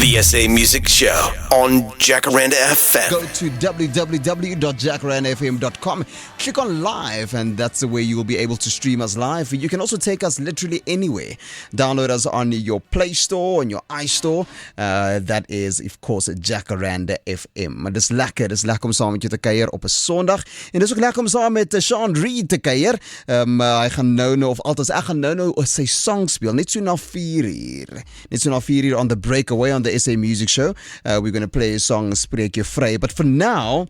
The SA Music Show on Jacaranda FM. Go to www.jacarandafm.com, click on live, and that's the way you will be able to stream us live. You can also take us literally anywhere. Download us on your Play Store, on your iStore. That is, of course, Jacaranda FM. Maar dis lekker om saam met jou te kuier op 'n Sondag. En dis ook lekker om saam met Sean Reid te kuier. Hy gaan nou of althans ek gaan nou sy song speel, net so na 4 uur. Net so na 4 uur on the breakaway on the SA Music Show. We're going to play a song, Spreek Jou Vry. But for now,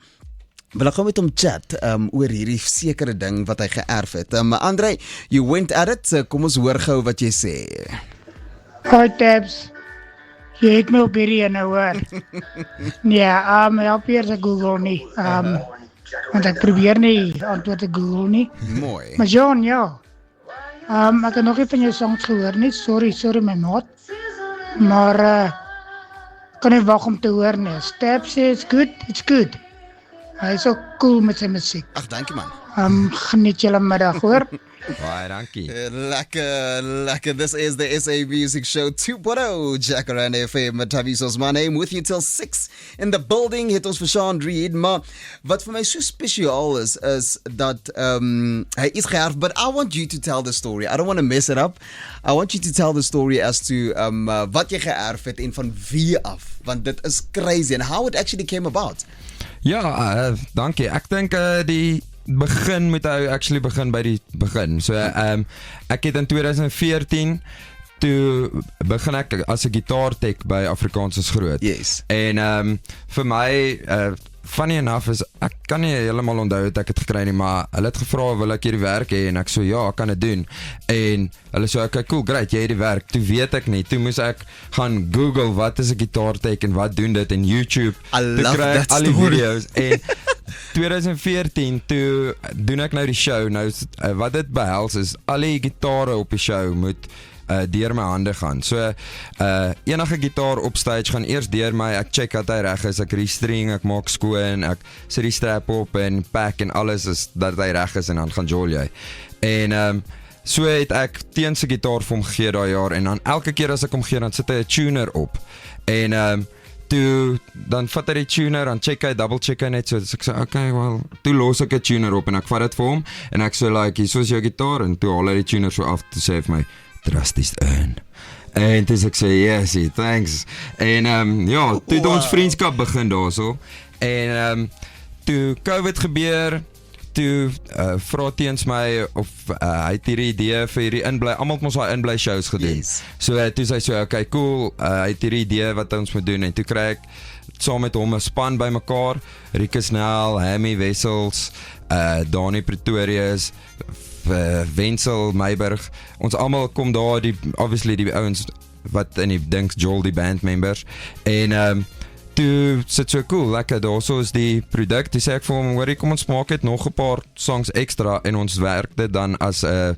wil ek gou met hom chat oor hierdie sekere ding wat hy geërf het. Andre, you went at it. Kom ons hoor gou wat jy sê. Hoi Tabs, jy het my op hierdie nou hoor. Ja, help eers ek Google nie. Want ek probeer nie antwoord te Google nie. Mooi. Maar John, ja. Ek het nog nie van jou songs gehoor nie. Sorry my maat. Maar kan nie wag om te hoor nie. Tabs sê it's good. Hy is ook cool met sy musiek. Ag, dankie man. Geniet julle middag, hoor. Baie dankie. Lekker. This is the SA Music Show 2.0. Jacaranda FM. Taviso's my name, with you till 6 in the building. Het ons vir Sean Reid. Maar wat vir my so spesiaal is dat hy is geërf, but I want you to tell the story. I don't want to mess it up. I want you to tell the story as to wat jy geërf het en van wie af. Want dit is crazy and how it actually came about. Ja, dankie. Ek dink die begin moet hy actually begin by die begin. So ek het in 2014 toe begin ek as 'n gitaartek by Afrikaans is groot. Yes. En vir my funny enough is ek kan nie heeltemal onthou dat ek het gekry nie, maar hulle het gevra wil ek hierdie werk hê en ek so ja, ek kan dit doen. En hulle so okay, cool, great, jy het die werk. Toe weet ek nie, toe moes ek gaan Google wat is 'n gitaartek en wat doen dit en YouTube. I love that al die story. video's en 2014 toe doen ek nou die show. Nou wat dit behels is al die gitare op die show moet deur my hande gaan. So enige gitaar op stage gaan eers deur my, ek check dat hy reg is, ek restring, ek maak skoon, ek sit die strap op en pack en alles is dat hy reg is en dan gaan jol jy. En so het ek teen sy gitaar vir hom gegee daai jaar en dan elke keer as ek hom gee dan sit hy 'n tuner op. En toe dan vat hy die tuner, dan check hy, double check hy net so ek sê okay, well, toe los ek 'n tuner op en ek vat dit vir hom en ek sê like, hier is jou gitaar en toe haal hy die tuner so af te sê vir my trust is earned. En toe ek sê yes, thanks. En ja, toe het ons vriendskap begin daarso. En toe COVID gebeur, toe vra teens my of hy het hierdie idee vir hierdie inbly, almal het mos daai inbly shows gedoen. Yes. So toe sê hy so okay, cool, hy het hierdie idee wat ons moet doen en toe kry ek saam met hom 'n span bymekaar, Rikus Nel, Hammy Wessels, Dani Pretorius, Wenzel Meiberg, ons almal kom daar, obviously die ouens wat in die dink Joel die band members en toe sit so cool, lekker, daarso is die produk, toe sê ek vir hom, hoorie, kom ons maak het nog 'n paar songs extra en ons werk dit dan as 'n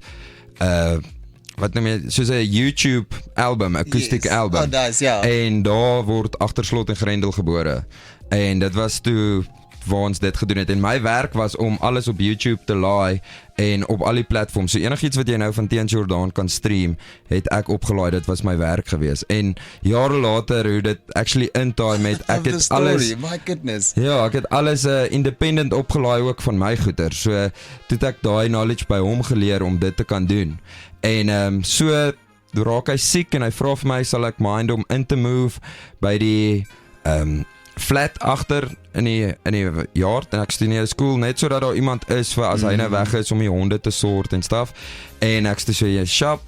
wat noem jy, soos 'n YouTube album, acoustic album. Oh, nice, yeah. En daar word Agter Slot en Grendel gebore. En dit was toe waar ons dit gedoen het. En my werk was om alles op YouTube te laai en op al die platforms. So enigiets wat jy nou van Teens Jordaan kan stream, het ek opgelaai. Dit was my werk gewees. En jare later, hoe dit actually intaai met ek het alles, my goodness. ja, ek het alles independent opgelaai ook van my goeder. So toe het ek daai knowledge by hom geleer om dit te kan doen. En so raak hy siek en hy vra vir my, sal ek mind om in te move by die flat agter in die yard en ek studeer skool net sodat daar iemand is vir as hy nou weg is om die honde te sort en stuff. En ek sê jy shop,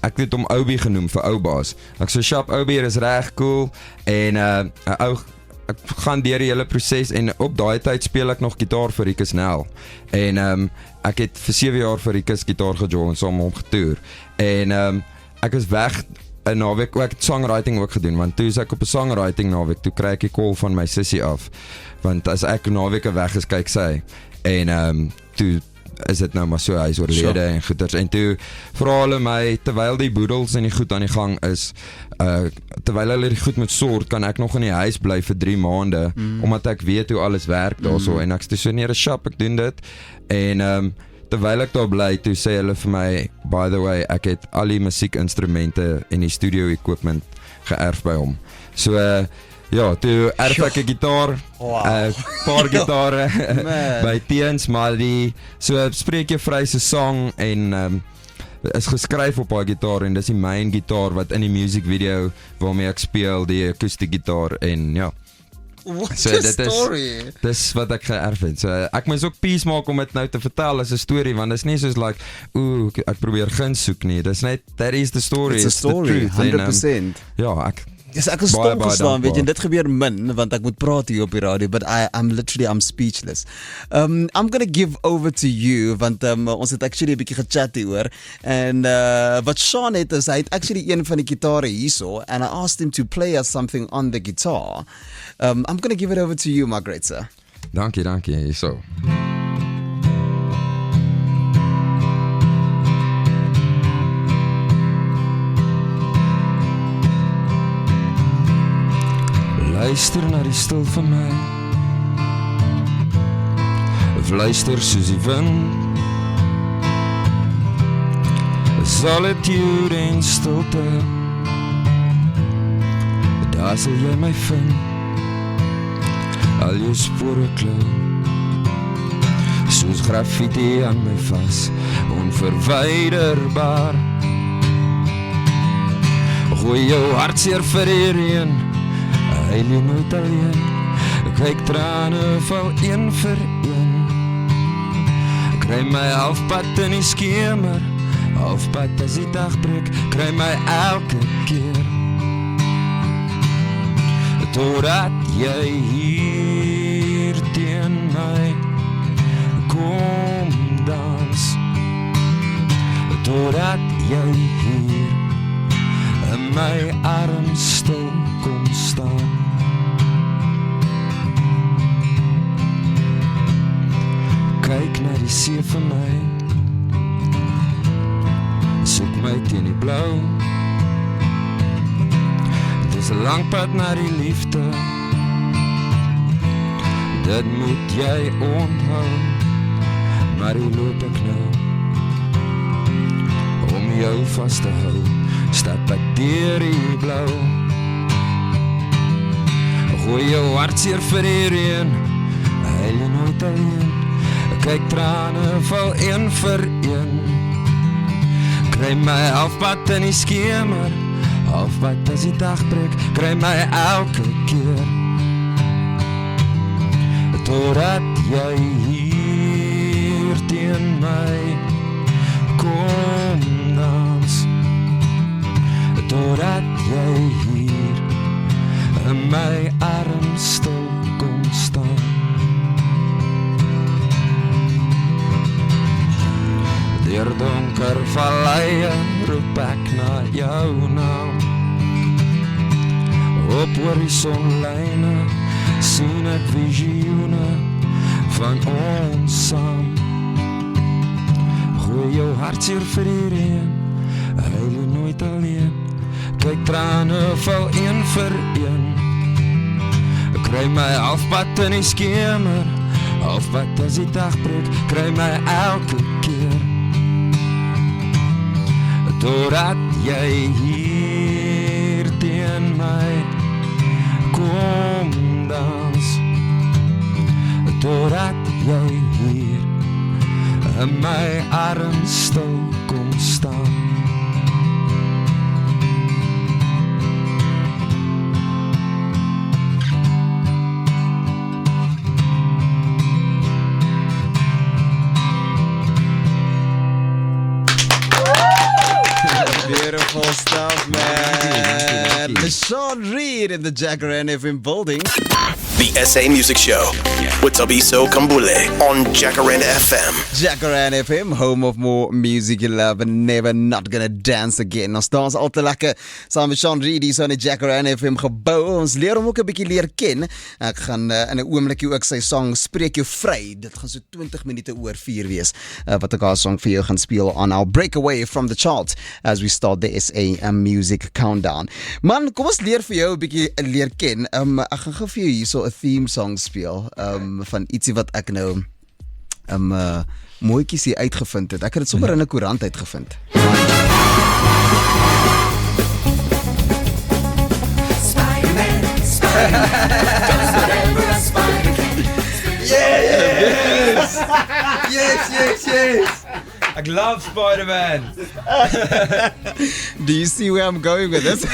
ek het hom Obi genoem vir ou baas. Ek sê shop Obi is reg cool en ek gaan deur die hele proses en op daai tyd speel ek nog gitaar vir Rikus Nel. En ek het vir 7 jaar vir Rikus gitaar gejol en saam hom getoer. En ek is weg 'n naweek, ek het songwriting ook gedoen, want toe is ek op 'n songwriting naweek, toe kry ek die call van my sussie af, want as ek naweke weg is, kyk sy, en toe is dit nou maar so, hy is oorlede en goeders, en toe vra hulle my, terwyl die boedels en die goed aan die gang is, terwyl hulle die goed moet sort, kan ek nog in die huis bly vir 3 maande, omdat ek weet hoe alles werk daarso, en ek sê so, nee, shop, ek doen dit, en terwyl ek daar bly, toe sê hulle vir my, by the way, ek het al die musiekinstrumente en die studio equipment geërf by hom. So, ja, toe erf ek 'n gitaar, paar gitare by Teens, maar so Spreek Jou Vry se song en is geskryf op haar gitaar en dis die main gitaar wat in die music video waarmee ek speel, die akoestiek gitaar en ja. What So a dit story. dis wat ek geërf het. So ek moet ook peace maak om dit nou te vertel as 'n storie, want dis nie soos like, ek probeer guns soek nie. Dis net, that is the story. It's a story, the truth. 100%. En, ja, ek Yes, ek is baie, stom baie geslaan, weet jy, en dankbaar. dit gebeur min, want ek moet praat hier op die radio, but I'm speechless. I'm gonna give over to you, want ons het actually 'n bietjie gechat hieroor, en wat Sean het is, hy het actually een van die gitare hierso, and I asked him to play us something on the guitar. I'm gonna give it over to you, my great sir. dankie, hierso. Luister na die stil van my, of luister soos die wind, solitude en stilte, daar sal jy my vind, al jou spore klou, soos graffiti aan my vas, onverwyderbaar, gooi jou hartseer vir die reën, huil jy nooit alleen, kyk trane val een vir een, kry my halfpad in die skemer, halfpad as die dag breek, kry my elke keer, totdat jy hier teen my kom dans, totdat jy hier in my arm stil kom staan. Kyk na die see vir my, soek my teen die blauw, dis 'n lang pad na die liefde, dit moet jy onthou, maar hier loop ek nou, om jou vast te hou, stap ek deur die blauw, gooi jou hartseer vir die reën, huil jy nooit alleen, kyk trane val een vir een, kry my halfpad in die skemer, halfpad as die dag breek, kry my elke keer, totdat jy hier teen my kom dans, totdat jy hier in my arm stil kom staan. Deur donker valleie roep ek na jou naam, op horizonlyne sien ek visioene van ons saam, gooi jou hartseer vir die reën, huil jy nooit alleen, kyk trane val een vir een, kry my halfpad in die skemer, halfpad as die dag breek, kry my elke keer, totdat jy hier teen my kom dans, totdat jy hier in my arm stil kom staan. Beautiful stuff, man. Sean Reed in the Jacaranda FM building. The SA Music Show with Tabiso Kambule on Jacaranda FM. Jacaranda FM, home of more music you love and never not gonna dance again. Ons dans al te lekker saam met Sean Reed hier so in die Jacaranda FM gebou. Ons leer hom ook 'n bietjie leer ken. Ek gaan in 'n oomblikie ook sy song Spreek Jou Vry. Dit gaan so 20 minute oor 4 wees wat ek haar song vir jou gaan speel on our breakaway from the charts as we start the SA Music Countdown. Man, kom ons leer vir jou 'n bietjie leer ken. Ek gaan gou vir jou hierso 'n theme song speel van ietsie wat ek nou mooitjies hier uitgevind het. Ek het dit sommer in 'n koerant uitgevind. Yes. Ek love Spider-Man. Do you see where I'm going with this?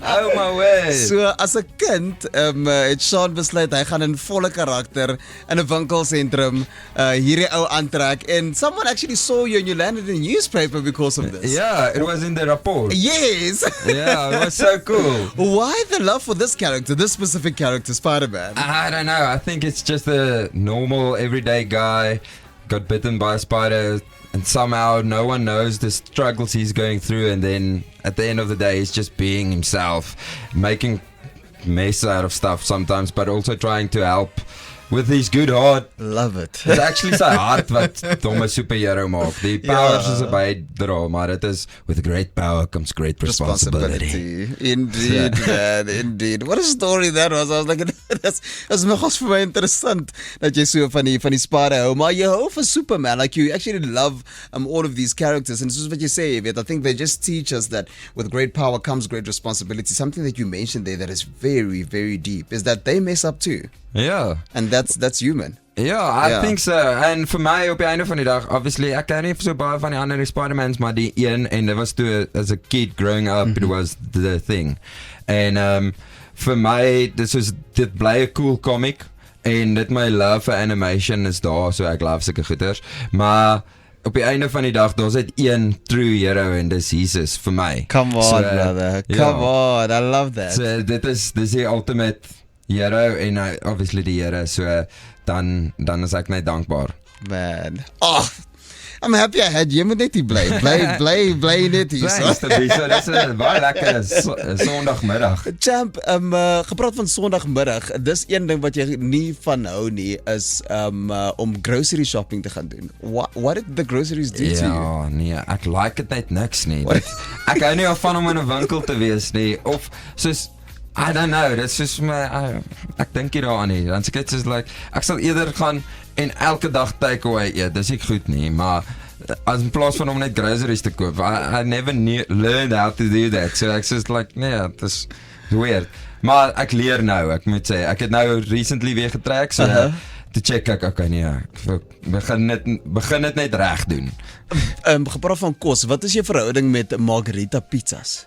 Oh my word. So as 'n kind, het Sean besluit hy gaan in volle karakter in 'n winkelsentrum hierdie ou aantrek and someone actually saw you and you landed in a newspaper because of this. Yeah, it was in the report. Yes. Yeah, it was so cool. Why the love for this character, this specific character, Spider-Man? I don't know. I think it's just a normal, everyday guy, got bitten by a spider, and somehow no one knows the struggles he's going through, and then at the end of the day, he's just being himself, making mess out of stuff sometimes, but also trying to help with his good heart. Love it. It's actually sy hart wat domme superhero maak. Die powers is 'n bydra, maar dit is with great power comes great responsibility. Indeed, man, indeed. What a story that was. I was like, that's nogals vir my interessant dat jy so van die Spider hou, maar jy hou van Superman. Like you actually love all of these characters, and soos wat jy sê, jy weet, I think they just teach us that with great power comes great responsibility. Something that you mentioned there that is very, very deep is that they mess up too. Yeah. And that's human. Ja, I think so. En vir my op die einde van die dag, obviously, ek ken nie so baie van die ander Spider-Mans, maar die een, en dit was toe, as a kid growing up, it was the thing. En vir my, dit bly 'n cool comic, en dit my love vir animation is daar, so ek love sulke goeders, maar op die einde van die dag, daar's net een true hero, en dis Jesus, vir my. Come on, brother. Come on, I love that. So dis die ultimate hero, en obviously die Here, so dan is ek net dankbaar. Man. Oh, I'm happy I had jy moet net hier bly net hier. So dis 'n baie lekker Sondagmiddag. Champ, gepraat van Sondagmiddag, dis een ding wat jy nie van hou nie, is om grocery shopping te gaan doen. What did the groceries do to you? Ja, nee, ek like dit net niks nie. Ek hou nie van om in 'n winkel te wees nie, of soos I don't know, that's just my, ek dink nie daaraan nie, dan sê ek soos like, ek sal eerder gaan en elke dag takeaway eet, dis ek goed nie, maar as in plaas van om net groceries te koop, I never learned how to do that, so ek soos like, nee, dis weird, maar ek leer nou, ek moet sê, ek het nou recently weer getrek, so te check ek, okay nee, ek begin dit net reg doen. Gepraat van kos, wat is jou verhouding met Margarita pizzas?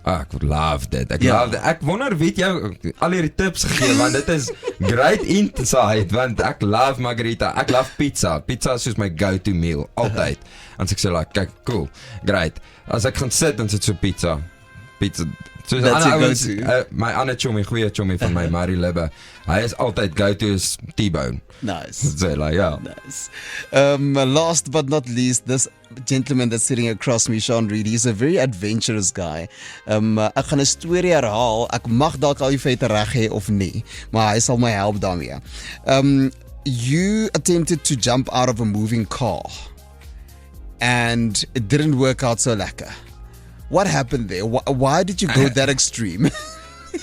Ek love dit. Ek wonder wie jou al hierdie tips gegee, want dit is great insight, want ek love margarita, ek love pizza. Pizza is soos my go-to meal, altyd. En so ek sê like, kyk, cool, great. As ek gaan sit, dan sit so pizza. Soos that's your ouens, go-to. my ander chommy, goeie chommy van my, Marie Libbe, hy is altyd go-to is T-bone. Nice. So like, yeah. Nice. Last but not least, this gentleman that's sitting across me, Sean Reid, he's a very adventurous guy. Ek gaan 'n storie herhaal. Ek mag dalk al die feite reg hê of nie, maar hy sal my help daarmee. You attempted to jump out of a moving car and it didn't work out so lekker. What happened there? Why did you go that extreme?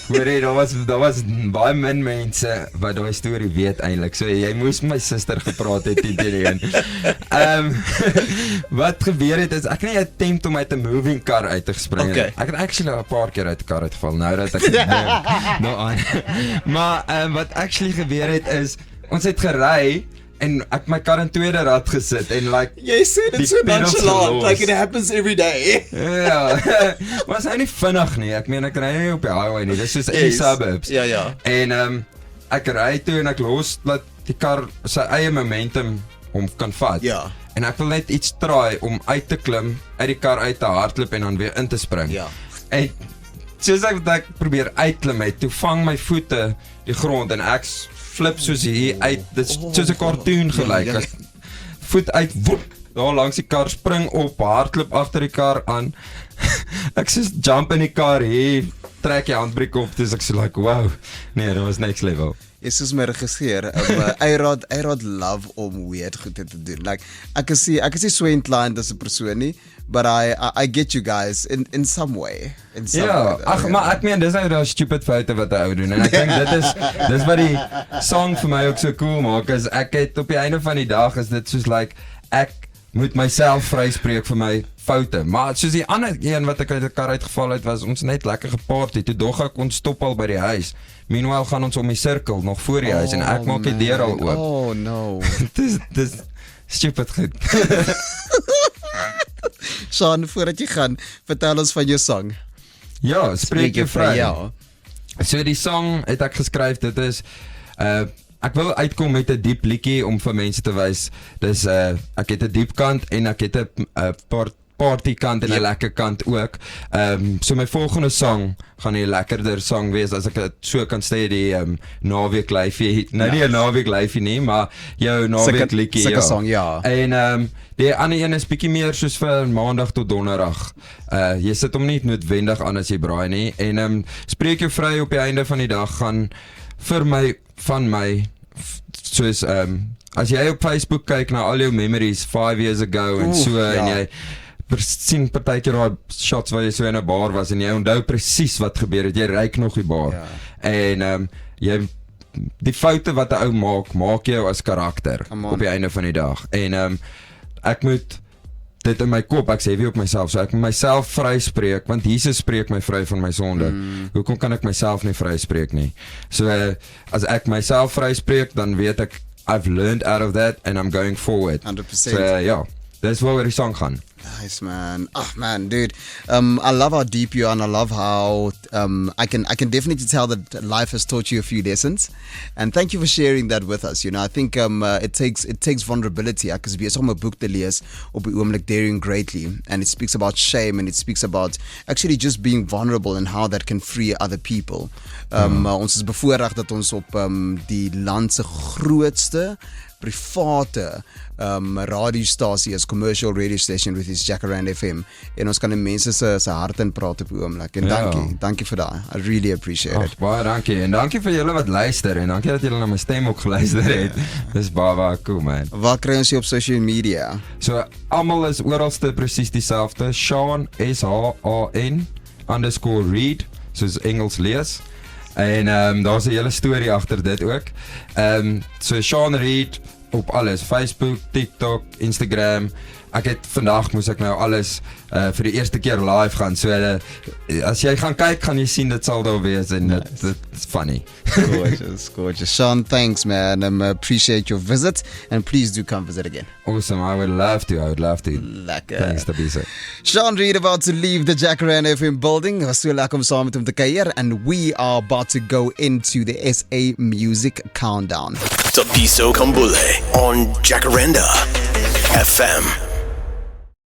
Hoorie, daar was baie min mense wat daai storie weet eintlik. So jy moes my suster gepraat het teen. Wat gebeur het is ek het nie attempt om uit 'n moving car uit te spring. Okay. Ek het actually 'n paar keer uit 'n kar uitgeval. Nou dat ek aan. Maar wat actually gebeur het is ons het gery en ek my kar in tweede rad gesit en like Jy sê dit so nonchalant, like it happens every day. Ja, was hy nie vinnig nie. Ek meen ek ry nie op die highway nie. Dis soos in die suburbs. Ja. En ek ry toe en ek los dat die kar sy eie momentum hom kan vat. Ja. En ek wil net iets try om uit te klim, uit die kar uit te hardloop en dan weer in te spring. Ja. En soos ek probeer uitklim het, toe vang my voete die grond en ek flip soos hier uit, dit is soos 'n cartoon gelyk. Voet uit, woep, daar langs die kar, spring op, hardloop agter die kar aan. Ek soos jump in die kar hier, trek die handbriek op, dis ek so like, wow, nee, dat was next level. Is soos my regisseur, I rod love om weird goed te doen. Like, ek is nie so inclined as 'n persoon nie, but I get you guys in some way. In some way. Ag, maar ek meen, dis nou daai stupid foute wat 'n ou doen, en ek dink dis wat die song vir my ook so cool maak, is ek het op die einde van die dag, is dit soos like, ek moet myself vryspreek vir my foute, maar soos die ander een wat ek uit die kar uitgeval het, was ons net lekker geparty, toe dog ek ons stop al by die huis, meanwhile gaan ons om die sirkel, nog voor die huis, en ek maak die deur al oop. Oh no. Dis stupid goed. Sean, voordat jy gaan, vertel ons van jou song. Ja, spreek jou vry. Ja. So die song het ek geskryf, dit is, ek wil uitkom met 'n diep liedjie om vir mense te wys, dis, ek het 'n diep kant en ek het 'n party kant en 'n lekker kant ook. So my volgende song gaan 'n lekkerder song wees, as ek dit so kan sê, die naweek lyfie, nou nie 'n naweek lyfie nie, maar jou naweek liedjie, sulke song, ja. En die ander een is bietjie meer soos vir maandag tot donderdag. Jy sit hom nie noodwendig aan as jy braai nie, en spreek jou vry op die einde van die dag gaan vir my, van my, soos, as jy op Facebook kyk na al jou memories 5 years ago en so, ja. En jy sien partykeer daai shots waar jy so in 'n bar was en jy onthou presies wat gebeur het, jy ruik nog die bar, ja. En jy, die foute wat 'n ou maak jou as karakter op die einde van die dag, en ek moet dit in my kop, ek sê wie op myself, so ek moet myself vryspreek, want Jesus spreek my vry van my sonde. Hoekom kan ek myself nie vryspreek nie? So as ek myself vryspreek, dan weet ek I've learned out of that and I'm going forward. 100%. So ja, dis waar die song gaan. Nice, man. Oh man, dude. I love how deep you are, and I love how I can definitely tell that life has taught you a few lessons. And thank you for sharing that with us. You know, I think it takes vulnerability. Ek is besig om 'n boek te lees op die oomblik, Daring Greatly, and it speaks about shame, and it speaks about actually just being vulnerable and how that can free other people. Ons is bevoorreg dat ons op die land se grootste private radiostasie is, commercial radio station with his Jacaranda FM, en ons kan die mense se hart in praat op die oomblik, en dankie vir daai, I really appreciate it. Baie dankie, en dankie vir julle wat luister, en dankie dat julle na my stem ook geluister het. Dis baie cool, man. Waar kry ons jy op social media? So, almal is oralste presies dieselfde, Sean, SHAN _Reed, soos Engels lees, en daar's 'n hele storie agter dit ook. So Sean Reed op alles, Facebook, TikTok, Instagram. Ek het vandag moes ek nou alles vir die eerste keer live gaan. So as jy gaan kyk, gaan jy sien dit sal daar wees, en it's funny. Gorgeous. Sean, thanks, man. Appreciate your visit, and please do come visit again. Awesome, I would love to. Lekker. Thanks, Tabisa. Sean Reed about to leave the Jacaranda FM building. Was so lekker om saam met hom te kuier, and we are about to go into the SA Music Countdown. Tabiso Kambule on Jacaranda FM.